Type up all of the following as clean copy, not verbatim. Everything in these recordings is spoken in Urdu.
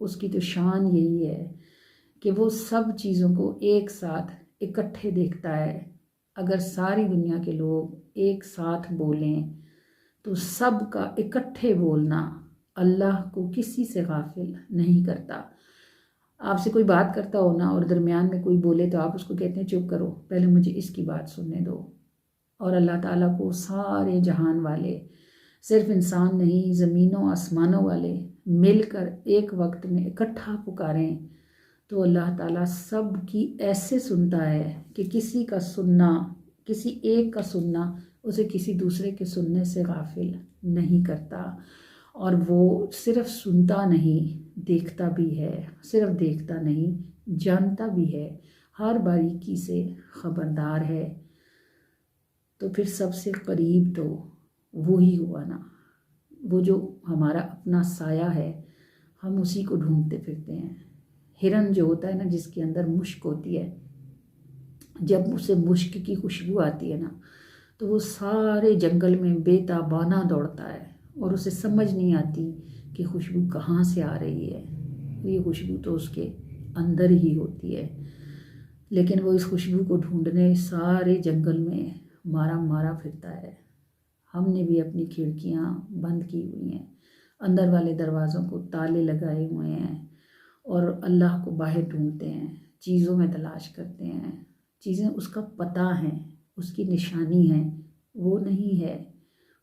اس کی تو شان یہی ہے کہ وہ سب چیزوں کو ایک ساتھ اکٹھے دیکھتا ہے۔ اگر ساری دنیا کے لوگ ایک ساتھ بولیں تو سب کا اکٹھے بولنا اللہ کو کسی سے غافل نہیں کرتا۔ آپ سے کوئی بات کرتا ہو نا اور درمیان میں کوئی بولے تو آپ اس کو کہتے ہیں چپ کرو، پہلے مجھے اس کی بات سننے دو۔ اور اللہ تعالیٰ کو سارے جہان والے، صرف انسان نہیں، زمینوں آسمانوں والے مل کر ایک وقت میں اکٹھا پکاریں تو اللہ تعالیٰ سب کی ایسے سنتا ہے کہ کسی کا سننا، کسی ایک کا سننا اسے کسی دوسرے کے سننے سے غافل نہیں کرتا۔ اور وہ صرف سنتا نہیں، دیکھتا بھی ہے، صرف دیکھتا نہیں، جانتا بھی ہے، ہر باریکی سے خبردار ہے۔ تو پھر سب سے قریب تو وہی ہوا نا، وہ جو ہمارا اپنا سایہ ہے، ہم اسی کو ڈھونڈتے پھرتے ہیں۔ ہرن جو ہوتا ہے نا، جس کے اندر مشک ہوتی ہے، جب اسے مشک کی خوشبو آتی ہے نا تو وہ سارے جنگل میں بے تابانہ دوڑتا ہے اور اسے سمجھ نہیں آتی کہ خوشبو کہاں سے آ رہی ہے۔ یہ خوشبو تو اس کے اندر ہی ہوتی ہے، لیکن وہ اس خوشبو کو ڈھونڈنے سارے جنگل میں مارا مارا پھرتا ہے۔ ہم نے بھی اپنی کھڑکیاں بند کی ہوئی ہیں، اندر والے دروازوں کو تالے لگائے ہوئے ہیں اور اللہ کو باہر ڈھونڈتے ہیں، چیزوں میں تلاش کرتے ہیں۔ چیزیں اس کا پتہ ہیں، اس کی نشانی ہیں، وہ نہیں ہے،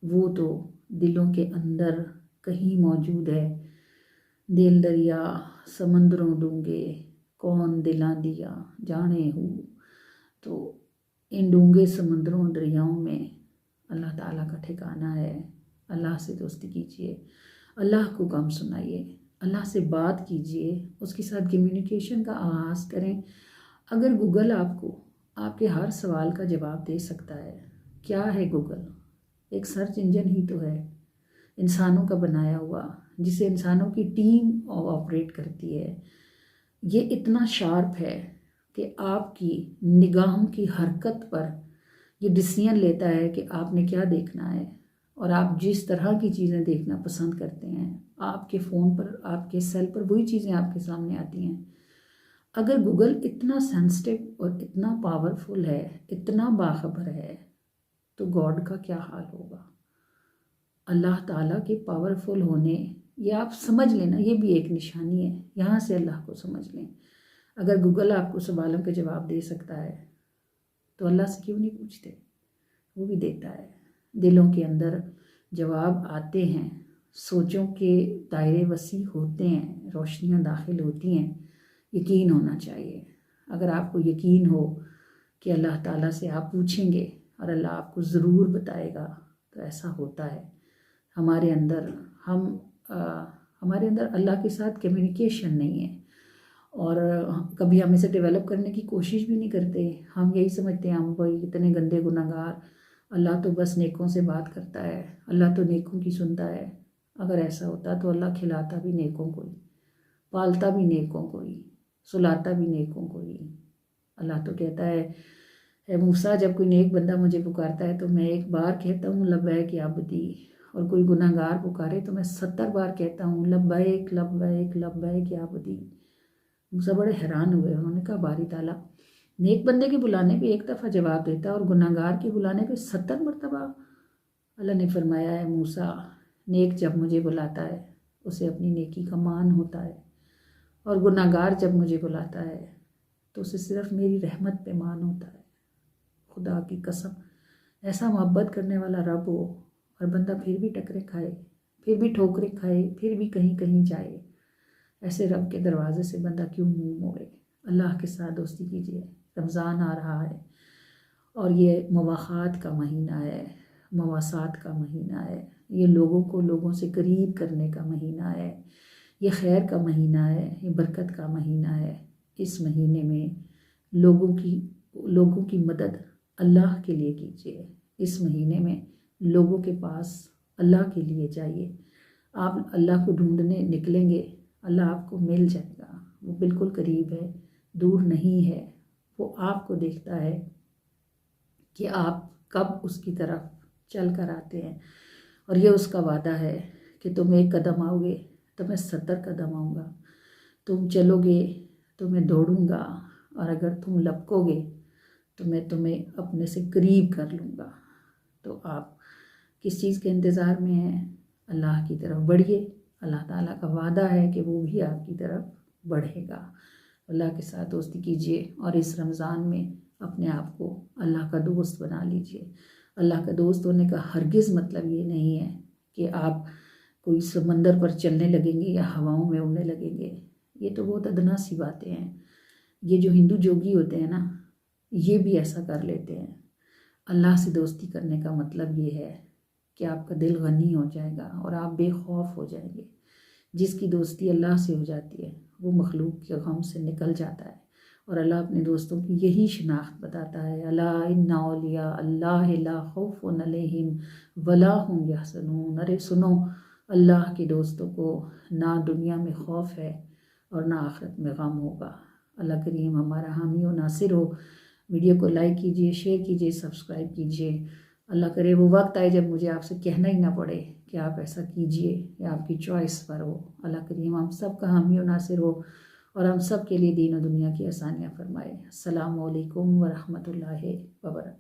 وہ تو دلوں کے اندر کہیں موجود ہے۔ دل دریا سمندروں ڈونگے، کون دلاں دیا جانے ہو۔ تو ان ڈونگے سمندروں دریاؤں میں اللہ تعالیٰ کا ٹھکانہ ہے۔ اللہ سے دوستی کیجیے، اللہ کو کم سنائیے، اللہ سے بات کیجیے، اس کے ساتھ کمیونیکیشن کا آغاز کریں۔ اگر گوگل آپ کو آپ کے ہر سوال کا جواب دے سکتا ہے، کیا ہے گوگل؟ ایک سرچ انجن ہی تو ہے، انسانوں کا بنایا ہوا، جسے انسانوں کی ٹیم آپریٹ کرتی ہے۔ یہ اتنا شارپ ہے کہ آپ کی نگاہوں کی حرکت پر یہ ڈسیزن لیتا ہے کہ آپ نے کیا دیکھنا ہے، اور آپ جس طرح کی چیزیں دیکھنا پسند کرتے ہیں، آپ کے فون پر، آپ کے سیل پر وہی چیزیں آپ کے سامنے آتی ہیں۔ اگر گوگل اتنا سینسٹیو اور اتنا پاورفل ہے، اتنا باخبر ہے، تو گاڈ کا کیا حال ہوگا؟ اللہ تعالیٰ کے پاورفل ہونے، یہ آپ سمجھ لینا، یہ بھی ایک نشانی ہے، یہاں سے اللہ کو سمجھ لیں۔ اگر گوگل آپ کو سوالوں کے جواب دے سکتا ہے تو اللہ سے کیوں نہیں پوچھتے؟ وہ بھی دیتا ہے۔ دلوں کے اندر جواب آتے ہیں، سوچوں کے دائرے وسیع ہوتے ہیں، روشنیاں داخل ہوتی ہیں۔ یقین ہونا چاہیے۔ اگر آپ کو یقین ہو کہ اللہ تعالیٰ سے آپ پوچھیں گے اور اللہ آپ کو ضرور بتائے گا تو ایسا ہوتا ہے۔ ہمارے اندر اللہ کے ساتھ کمیونیکیشن نہیں ہے، اور کبھی ہم اسے ڈیولپ کرنے کی کوشش بھی نہیں کرتے۔ ہم یہی سمجھتے ہیں ہم بھائی اتنے گندے گناہگار، اللہ تو بس نیکوں سے بات کرتا ہے، اللہ تو نیکوں کی سنتا ہے۔ اگر ایسا ہوتا تو اللہ کھلاتا بھی نیکوں کو ہی، پالتا بھی نیکوں کو ہی، سلاتا بھی نیکوں کو ہی۔ اللہ تو کہتا ہے اے موسیٰ، جب کوئی نیک بندہ مجھے پکارتا ہے تو میں ایک بار کہتا ہوں لبیک یا عبدی، اور کوئی گناہ گار پکارے تو میں 70 بار کہتا ہوں لبیک لبیک لبیک یا عبدی۔ موسیٰ بڑے حیران ہوئے، انہوں نے کہا باری تعالیٰ، نیک بندے کے بلانے پہ ایک دفعہ جواب دیتا ہے اور گناہ گار کے بلانے پہ 70 مرتبہ؟ اللہ نے فرمایا ہے موسیٰ، نیک جب مجھے بلاتا ہے اسے اپنی نیکی کا مان ہوتا ہے، اور گناہ گار جب مجھے بلاتا ہے تو اسے صرف میری رحمت پہ مان ہوتا ہے۔ خدا کی قسم، ایسا محبت کرنے والا رب ہو اور بندہ پھر بھی ٹکرے کھائے، پھر بھی ٹھوکرے کھائے، پھر بھی کہیں کہیں جائے، ایسے رب کے دروازے سے بندہ کیوں منہ موڑے؟ اللہ کے ساتھ دوستی کیجیے۔ رمضان آ رہا ہے اور یہ مواخات کا مہینہ ہے، مواسات کا مہینہ ہے، یہ لوگوں کو لوگوں سے قریب کرنے کا مہینہ ہے، یہ خیر کا مہینہ ہے، یہ برکت کا مہینہ ہے۔ اس مہینے میں لوگوں کی مدد اللہ کے لیے کیجیے۔ اس مہینے میں لوگوں کے پاس اللہ کے لیے جائیے۔ آپ اللہ کو ڈھونڈنے نکلیں گے، اللہ آپ کو مل جائے گا۔ وہ بالکل قریب ہے، دور نہیں ہے۔ وہ آپ کو دیکھتا ہے کہ آپ کب اس کی طرف چل کر آتے ہیں، اور یہ اس کا وعدہ ہے کہ تم ایک قدم آؤ گے تو میں 70 قدم آؤں گا، تم چلو گے تو میں دوڑوں گا، اور اگر تم لپکو گے تو میں تمہیں اپنے سے قریب کر لوں گا۔ تو آپ کس چیز کے انتظار میں ہیں؟ اللہ کی طرف بڑھیے، اللہ تعالیٰ کا وعدہ ہے کہ وہ بھی آپ کی طرف بڑھے گا۔ اللہ کے ساتھ دوستی کیجیے، اور اس رمضان میں اپنے آپ کو اللہ کا دوست بنا لیجیے۔ اللہ کا دوست ہونے کا ہرگز مطلب یہ نہیں ہے کہ آپ کوئی سمندر پر چلنے لگیں گے یا ہواؤں میں اڑنے لگیں گے۔ یہ تو بہت ادنا سی باتیں ہیں۔ یہ جو ہندو جوگی ہوتے ہیں نا، یہ بھی ایسا کر لیتے ہیں۔ اللہ سے دوستی کرنے کا مطلب یہ ہے کہ آپ کا دل غنی ہو جائے گا اور آپ بے خوف ہو جائیں گے۔ جس کی دوستی اللہ سے ہو جاتی ہے وہ مخلوق کے غم سے نکل جاتا ہے، اور اللہ اپنے دوستوں کی یہی شناخت بتاتا ہے، الا ان اولیاء اللہ لا خوف علیہم ولا هم یحزنون۔ ارے سنو، اللہ کے دوستوں کو نہ دنیا میں خوف ہے اور نہ آخرت میں غم ہوگا۔ اللہ کریم ہمارا حامی و ناصر ہو۔ ویڈیو کو لائک کیجیے، شیئر کیجیے، سبسکرائب کیجیے۔ اللہ کرے وہ وقت آئے جب مجھے آپ سے کہنا ہی نہ پڑے کہ آپ ایسا کیجیے، یا آپ کی چوائس پر ہو۔ اللہ کریم ہم سب کا حامی و ناصر ہو، اور ہم سب کے لیے دین و دنیا کی آسانیاں فرمائے۔ السلام علیکم ورحمۃ اللہ وبرکاتہ۔